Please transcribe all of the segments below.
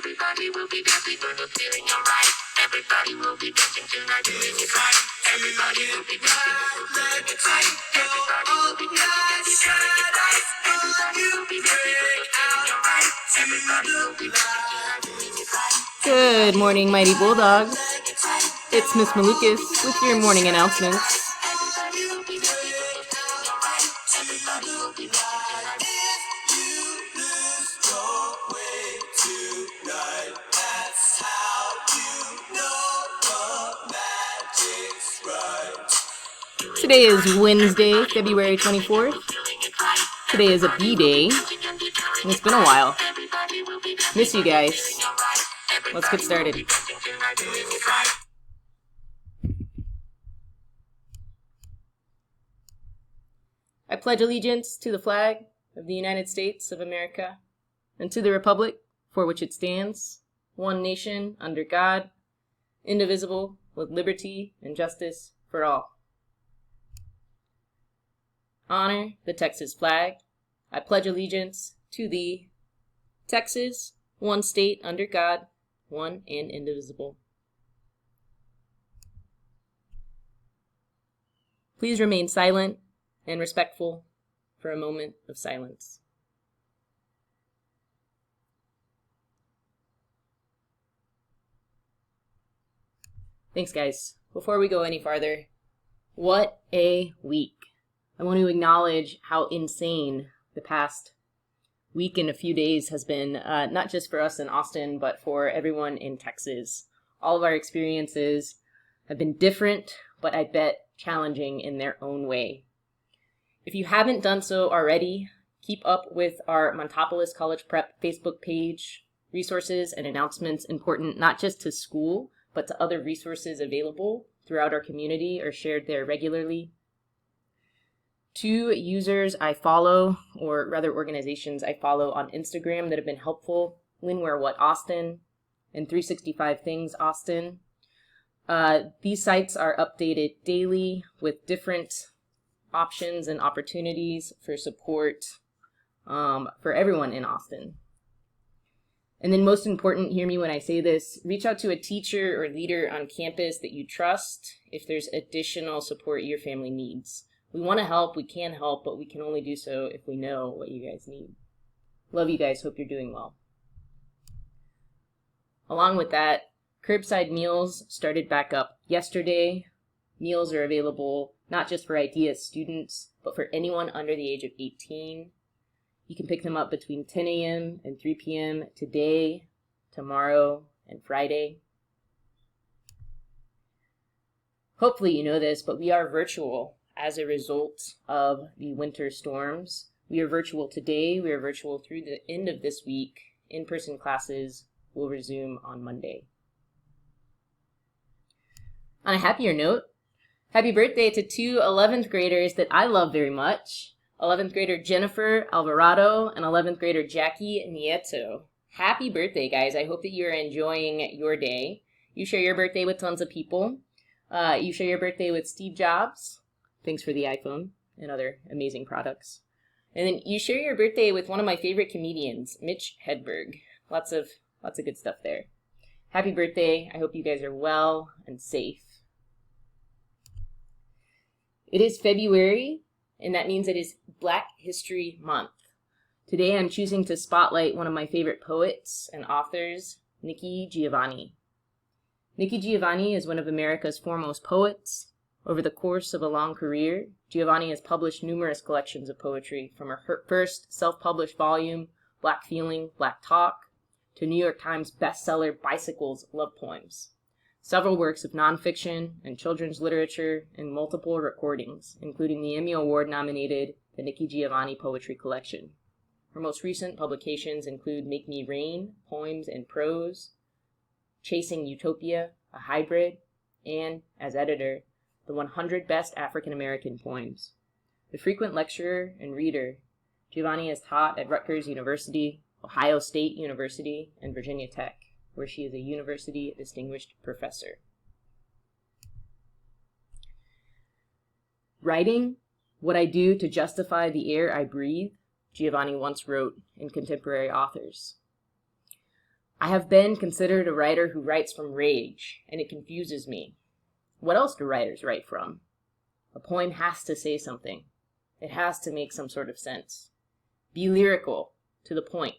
Everybody will be dancing for the feeling alright. Everybody will be dancing tonight, doing it right. Everybody will be dancing for the feeling alright. Everybody will be dancing tonight, everybody will be dancing for the feeling alright. Everybody will be dancing tonight, doing it right. Good morning, Mighty Bulldogs. It's Miss Malukas with your morning announcements. Today is Wednesday, February 24th. Today is a B-Day, and it's been a while. Miss you guys. Let's get started. I pledge allegiance to the flag of the United States of America and to the republic for which it stands, one nation under God, indivisible, with liberty and justice for all. Honor the Texas flag. I pledge allegiance to thee, Texas, one state under God, one and indivisible. Please remain silent and respectful for a moment of silence. Thanks, guys. Before we go any farther, what a week. I want to acknowledge how insane the past week and a few days has been, not just for us in Austin, but for everyone in Texas. All of our experiences have been different, but I bet challenging in their own way. If you haven't done so already, keep up with our Montopolis College Prep Facebook page. Resources and announcements important not just to school, but to other resources available throughout our community are shared there regularly. 2 users I follow, or rather organizations I follow on Instagram that have been helpful, When, Where, What Austin, and 365 Things Austin. These sites are updated daily with different options and opportunities for support for everyone in Austin. And then most important, hear me when I say this, reach out to a teacher or leader on campus that you trust if there's additional support your family needs. We want to help, we can help, but we can only do so if we know what you guys need. Love you guys, hope you're doing well. Along with that, Curbside Meals started back up yesterday. Meals are available not just for IDEA students, but for anyone under the age of 18. You can pick them up between 10 a.m. and 3 p.m. today, tomorrow, and Friday. Hopefully you know this, but we are virtual as a result of the winter storms. We are virtual today. We are virtual through the end of this week. In-person classes will resume on Monday. On a happier note, happy birthday to 2 11th graders that I love very much. 11th grader Jennifer Alvarado and 11th grader Jackie Nieto. Happy birthday, guys. I hope that you're enjoying your day. You share your birthday with tons of people. You share your birthday with Steve Jobs. Thanks for the iPhone and other amazing products. And then you share your birthday with one of my favorite comedians, Mitch Hedberg. Lots of good stuff there. Happy birthday. I hope you guys are well and safe. It is February, and that means it is Black History Month. Today I'm choosing to spotlight one of my favorite poets and authors, Nikki Giovanni. Nikki Giovanni is one of America's foremost poets. Over the course of a long career, Giovanni has published numerous collections of poetry, from her first self-published volume, Black Feeling, Black Talk, to New York Times bestseller Bicycles, Love Poems, several works of nonfiction and children's literature, and multiple recordings, including the Emmy Award-nominated The Nikki Giovanni Poetry Collection. Her most recent publications include Make Me Rain, Poems and Prose, Chasing Utopia, a Hybrid, and, as editor, The 100 Best African American Poems. A frequent lecturer and reader, Giovanni has taught at Rutgers University, Ohio State University, and Virginia Tech, where she is a university distinguished professor. Writing, what I do to justify the air I breathe, Giovanni once wrote in Contemporary Authors. I have been considered a writer who writes from rage, and it confuses me. What else do writers write from? A poem has to say something. It has to make some sort of sense. Be lyrical, to the point,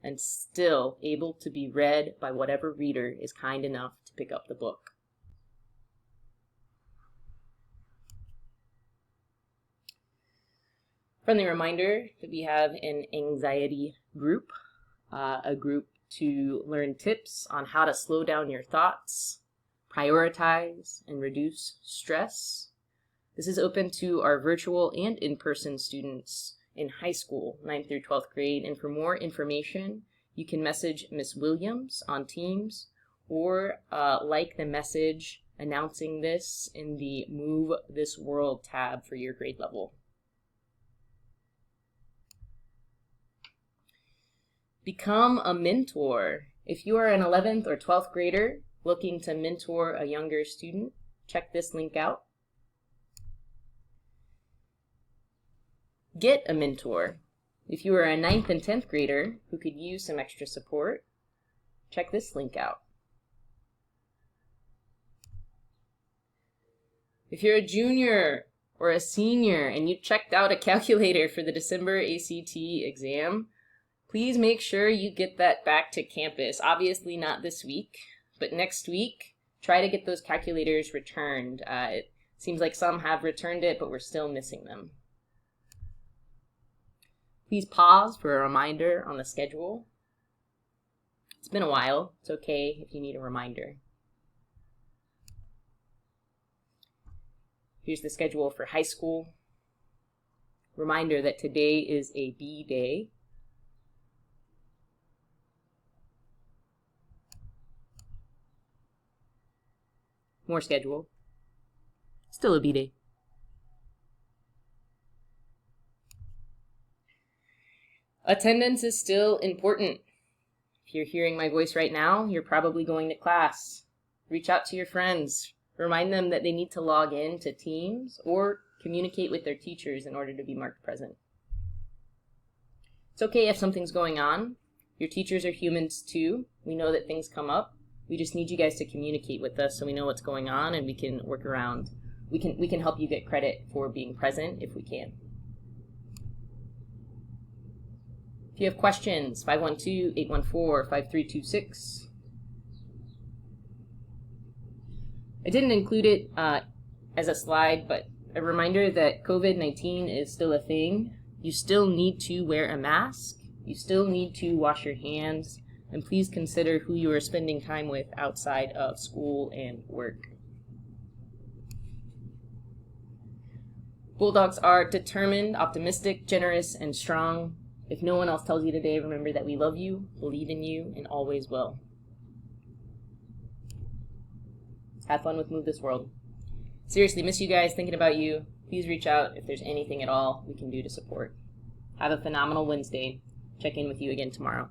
and still able to be read by whatever reader is kind enough to pick up the book. Friendly reminder that we have an anxiety group, a group to learn tips on how to slow down your thoughts, prioritize, and reduce stress. This is open to our virtual and in-person students in high school, 9th through 12th grade. And for more information, you can message Miss Williams on Teams or like the message announcing this in the Move This World tab for your grade level. Become a mentor. If you are an 11th or 12th grader looking to mentor a younger student, check this link out. Get a mentor. If you are a 9th and 10th grader who could use some extra support, check this link out. If you're a junior or a senior and you checked out a calculator for the December ACT exam, please make sure you get that back to campus. Obviously not this week, but next week, try to get those calculators returned. It seems like some have returned it, but we're still missing them. Please pause for a reminder on the schedule. It's been a while. It's okay if you need a reminder. Here's the schedule for high school. Reminder that today is a B day. More schedule. Still a B day. Attendance is still important. If you're hearing my voice right now, you're probably going to class. Reach out to your friends. Remind them that they need to log in to Teams or communicate with their teachers in order to be marked present. It's okay if something's going on. Your teachers are humans too. We know that things come up. We just need you guys to communicate with us so we know what's going on and we can work around. We can help you get credit for being present if we can. If you have questions, 512-814-5326. I didn't include it as a slide, but a reminder that COVID-19 is still a thing. You still need to wear a mask. You still need to wash your hands. And please consider who you are spending time with outside of school and work. Bulldogs are determined, optimistic, generous, and strong. If no one else tells you today, remember that we love you, believe in you, and always will. Have fun with Move This World. Seriously, miss you guys, thinking about you. Please reach out if there's anything at all we can do to support. Have a phenomenal Wednesday. Check in with you again tomorrow.